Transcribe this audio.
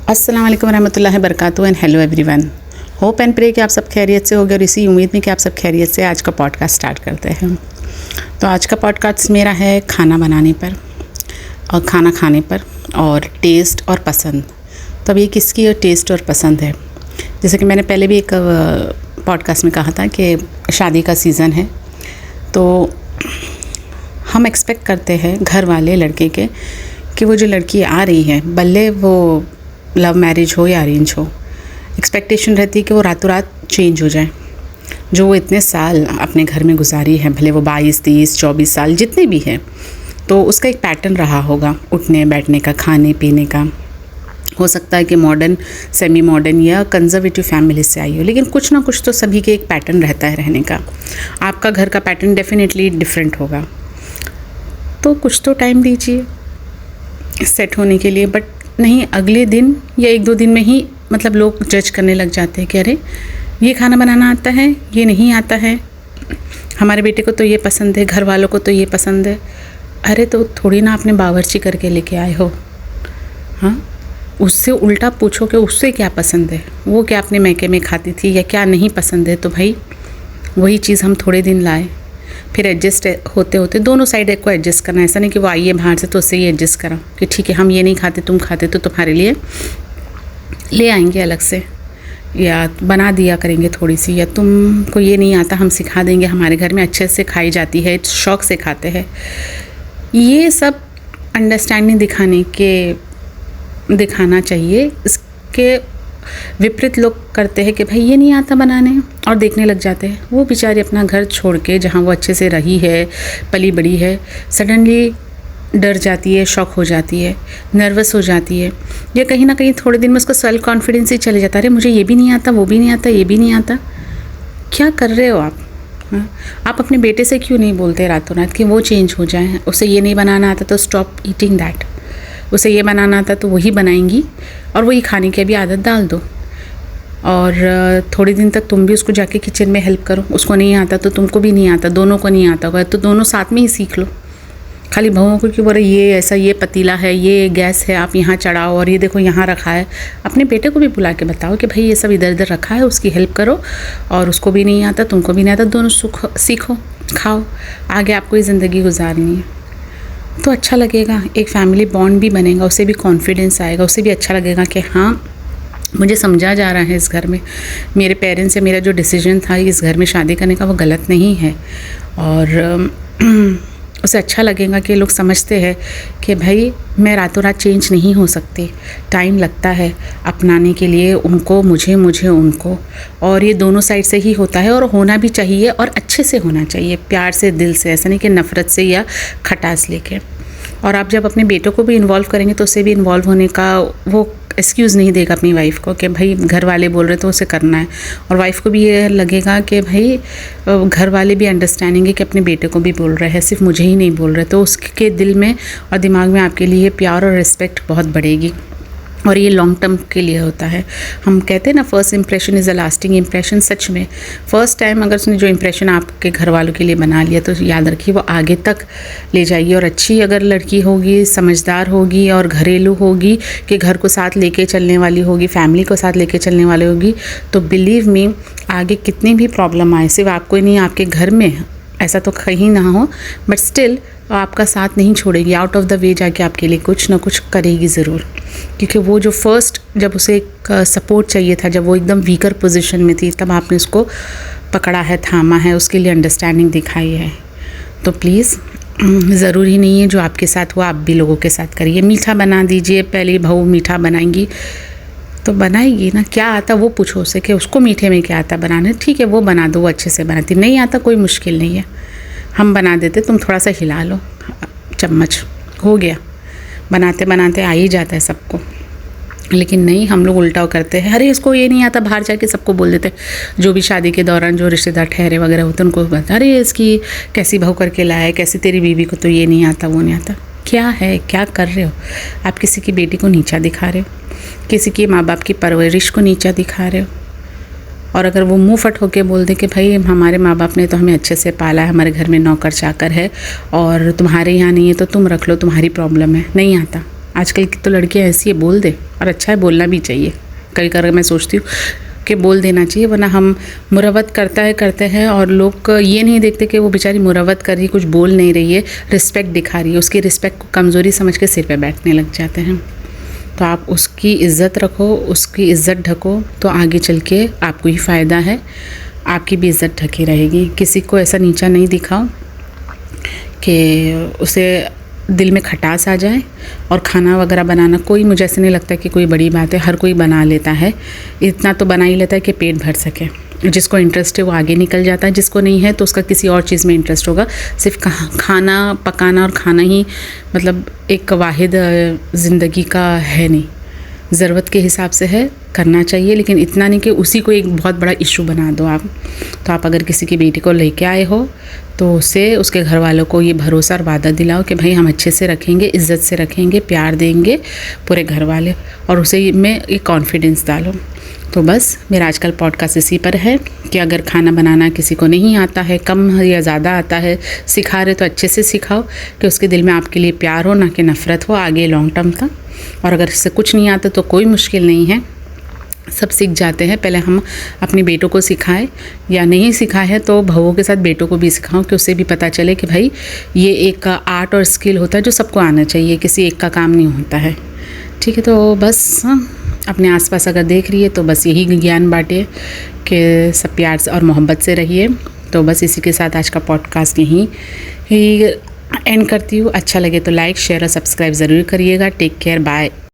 अस्सलाम वालेकुम रहमतुल्लाहि बरकातुहू and hello everyone. Hope and pray कि आप सब खैरियत से होगे और इसी उम्मीद में कि आप सब खैरियत से आज का पॉडकास्ट स्टार्ट करते हैं। तो आज का पॉडकास्ट मेरा है खाना बनाने पर और खाना खाने पर और टेस्ट और पसंद। तो अब ये किसकी टेस्ट और पसंद है। जैसे कि मैंने पहले भी एक पॉडकास्ट में कहा था कि शादी का सीज़न है, तो हम एक्सपेक्ट करते हैं घर वाले लड़के के कि वो जो लड़की आ रही है, भले वो लव मैरिज हो या अरेंज हो, एक्सपेक्टेशन रहती है कि वो रातों रात चेंज हो जाए। जो वो इतने साल अपने घर में गुजारी है, भले वो 22, 30, 24 साल जितने भी हैं, तो उसका एक पैटर्न रहा होगा उठने बैठने का, खाने पीने का। हो सकता है कि मॉडर्न, सेमी मॉडर्न या कंजर्वेटिव फैमिली से आई हो, लेकिन कुछ ना कुछ तो सभी के एक पैटर्न रहता है रहने का। आपका घर का पैटर्न डेफिनेटली डिफरेंट होगा, तो कुछ तो टाइम दीजिए सेट होने के लिए। बट नहीं, अगले दिन या 1-2 दिन में ही मतलब लोग जज करने लग जाते हैं कि अरे ये खाना बनाना आता है, ये नहीं आता है, हमारे बेटे को तो ये पसंद है, घर वालों को तो ये पसंद है। अरे तो थोड़ी ना आपने बावर्ची करके लेके आए हो, हाँ। उससे उल्टा पूछो कि उससे क्या पसंद है, वो क्या अपने मैके में खाती थी या क्या नहीं पसंद है, तो भाई वही चीज़ हम थोड़े दिन लाए। फिर एडजस्ट होते होते दोनों साइड को एडजस्ट करना। ऐसा नहीं कि वो आइए बाहर से तो उससे ही एडजस्ट करो कि ठीक है हम ये नहीं खाते, तुम खाते तो तुम्हारे लिए ले आएंगे अलग से, या बना दिया करेंगे थोड़ी सी, या तुमको ये नहीं आता हम सिखा देंगे, हमारे घर में अच्छे से खाई जाती है, शौक़ से खाते हैं। ये सब अंडरस्टैंडिंग दिखाना चाहिए। इसके विपरीत लोग करते हैं कि भाई ये नहीं आता बनाने और देखने लग जाते हैं। वो बेचारी अपना घर छोड़ के, जहाँ वो अच्छे से रही है, पली बड़ी है, सडनली डर जाती है, शॉक हो जाती है, नर्वस हो जाती है, या कहीं ना कहीं थोड़े दिन में उसका सेल्फ कॉन्फिडेंस ही चले जाता है। अरे मुझे ये भी नहीं आता, वो भी नहीं आता, ये भी नहीं आता। क्या कर रहे हो आप? हाँ, आप अपने बेटे से क्यों नहीं बोलते रातों रात कि वो चेंज हो जाए? उसे ये नहीं बनाना आता तो स्टॉप ईटिंग दैट। उसे ये बनाना आता तो वही बनाएंगी और वही खाने की भी आदत डाल दो। और थोड़े दिन तक तुम भी उसको जाके किचन में हेल्प करो। उसको नहीं आता तो तुमको भी नहीं आता, दोनों को नहीं आता होगा तो दोनों साथ में ही सीख लो। खाली बहुओं को क्यों बोले ये ऐसा, ये पतीला है, ये गैस है, आप यहाँ चढ़ाओ और ये देखो यहाँ रखा है। अपने बेटे को भी बुला के बताओ कि भाई ये सब इधर इधर रखा है, उसकी हेल्प करो। और उसको भी नहीं आता, तुमको भी नहीं आता, दोनों सीखो, खाओ। आगे आपको ये ज़िंदगी गुजारनी है तो अच्छा लगेगा, एक फैमिली बॉन्ड भी बनेगा, उसे भी कॉन्फिडेंस आएगा, उसे भी अच्छा लगेगा कि हाँ मुझे समझा जा रहा है इस घर में, मेरे पेरेंट्स से मेरा जो डिसीजन था इस घर में शादी करने का वो गलत नहीं है। और उसे अच्छा लगेगा कि लोग समझते हैं कि भाई मैं रातों रात चेंज नहीं हो सकती, टाइम लगता है अपनाने के लिए, उनको मुझे उनको। और ये दोनों साइड से ही होता है और होना भी चाहिए और अच्छे से होना चाहिए, प्यार से, दिल से, ऐसा नहीं कि नफ़रत से या खटास लेके। और आप जब अपने बेटों को भी इन्वॉल्व करेंगे तो उसे भी इन्वॉल्व होने का वो एक्सक्यूज़ नहीं देगा अपनी वाइफ को कि भाई घर वाले बोल रहे तो उसे करना है। और वाइफ को भी ये लगेगा कि भाई घर वाले भी अंडरस्टैंडिंग है कि अपने बेटे को भी बोल रहे हैं, सिर्फ मुझे ही नहीं बोल रहे, तो उसके दिल में और दिमाग में आपके लिए प्यार और रिस्पेक्ट बहुत बढ़ेगी। और ये लॉन्ग टर्म के लिए होता है। हम कहते हैं ना first impression is a lasting impression. सच में फर्स्ट टाइम अगर उसने जो इंप्रेशन आपके घर वालों के लिए बना लिया तो याद रखिए वो आगे तक ले जाइए। और अच्छी अगर लड़की होगी, समझदार होगी और घरेलू होगी कि घर को साथ लेके चलने वाली होगी, फैमिली को साथ लेके चलने वाली होगी, तो बिलीव मी आगे कितनी भी प्रॉब्लम आए, सिर्फ आपको ही नहीं आपके घर में, ऐसा तो कहीं ना हो, बट स्टिल आपका साथ नहीं छोड़ेगी, आउट ऑफ द वे जाके आपके लिए कुछ ना कुछ करेगी ज़रूर। क्योंकि वो जो फर्स्ट जब उसे एक सपोर्ट चाहिए था, जब वो एकदम वीकर पोजीशन में थी, तब आपने उसको पकड़ा है, थामा है, उसके लिए अंडरस्टैंडिंग दिखाई है। तो प्लीज़ ज़रूरी नहीं है जो आपके साथ हुआ आप भी लोगों के साथ करिए। मीठा बना दीजिए, पहले बहू मीठा बनाएंगी तो बनाएगी ना, क्या आता वो पूछो उसे कि उसको मीठे में क्या आता बनाने, ठीक है वो बना दो, वो अच्छे से बनाती। नहीं आता कोई मुश्किल नहीं है, हम बना देते, तुम थोड़ा सा हिला लो चम्मच, हो गया। बनाते बनाते आ ही जाता है सबको। लेकिन नहीं, हम लोग उल्टा करते हैं, अरे इसको ये नहीं आता, बाहर जाके सबको बोल देते हैं। जो भी शादी के दौरान जो रिश्तेदार ठहरे वगैरह होते हैं उनको बता, अरे इसकी कैसी बहू करके लाया, कैसी तेरी बीवी को तो ये नहीं आता, वो नहीं आता। क्या है, क्या कर रहे हो आप? किसी की बेटी को नीचा दिखा रहे हो, किसी के माँ बाप की परवरिश को नीचा दिखा रहे हो। और अगर वो मुंह फट होके बोल दे कि भाई हमारे माँ बाप ने तो हमें अच्छे से पाला है, हमारे घर में नौकर चाकर है और तुम्हारे यहाँ नहीं है तो तुम रख लो, तुम्हारी प्रॉब्लम है, नहीं आता, आजकल की तो लड़कियाँ ऐसी है, बोल दे, और अच्छा है बोलना भी चाहिए। कभी कभी मैं सोचती हूँ कि बोल देना चाहिए, वरना हम मुरवत करते हैं और लोग ये नहीं देखते कि वो बेचारी मुरवत कर रही, कुछ बोल नहीं रही है, रिस्पेक्ट दिखा रही है, उसकी रिस्पेक्ट को कमज़ोरी समझ के सिर पे बैठने लग जाते हैं। तो आप उसकी इज़्ज़त रखो, उसकी इज़्ज़त ढको, तो आगे चल के आपको ही फ़ायदा है, आपकी भी इज़्ज़त ढकी रहेगी। किसी को ऐसा नीचा नहीं दिखाओ कि उसे दिल में खटास आ जाए। और खाना वगैरह बनाना कोई, मुझे ऐसे नहीं लगता कि कोई बड़ी बात है, हर कोई बना लेता है, इतना तो बना ही लेता है कि पेट भर सके। जिसको इंटरेस्ट है वो आगे निकल जाता है, जिसको नहीं है तो उसका किसी और चीज़ में इंटरेस्ट होगा। सिर्फ खाना पकाना और खाना ही मतलब एक वाहिद ज़िंदगी का है नहीं, ज़रूरत के हिसाब से है, करना चाहिए, लेकिन इतना नहीं कि उसी को एक बहुत बड़ा इशू बना दो आप। तो आप अगर किसी की बेटी को लेके आए हो तो उसे, उसके घर वालों को ये भरोसा और वादा दिलाओ कि भाई हम अच्छे से रखेंगे, इज़्ज़त से रखेंगे, प्यार देंगे पूरे घर वाले, और उसे में एक कॉन्फिडेंस डालो। तो बस मेरा आजकल पॉडकास्ट इसी पर है कि अगर खाना बनाना किसी को नहीं आता है, कम या ज़्यादा आता है, सिखा रहे तो अच्छे से सिखाओ कि उसके दिल में आपके लिए प्यार हो, ना कि नफ़रत हो आगे लॉन्ग टर्म तक। और अगर इससे कुछ नहीं आता तो कोई मुश्किल नहीं है, सब सीख जाते हैं। पहले हम अपने बेटों को सिखाएं, या नहीं सिखाए हैं तो बहुओं के साथ बेटों को भी सिखाओ कि उसे भी पता चले कि भाई ये एक आर्ट और स्किल होता है जो सबको आना चाहिए, किसी एक का काम नहीं होता है। ठीक है, तो बस अपने आसपास अगर देख रही है तो बस यही ज्ञान बांटे कि सब प्यार से और मोहब्बत से रहिए। तो बस इसी के साथ आज का पॉडकास्ट यहीं ही एंड करती हूँ। अच्छा लगे तो लाइक, शेयर और सब्सक्राइब ज़रूर करिएगा। Take care, bye.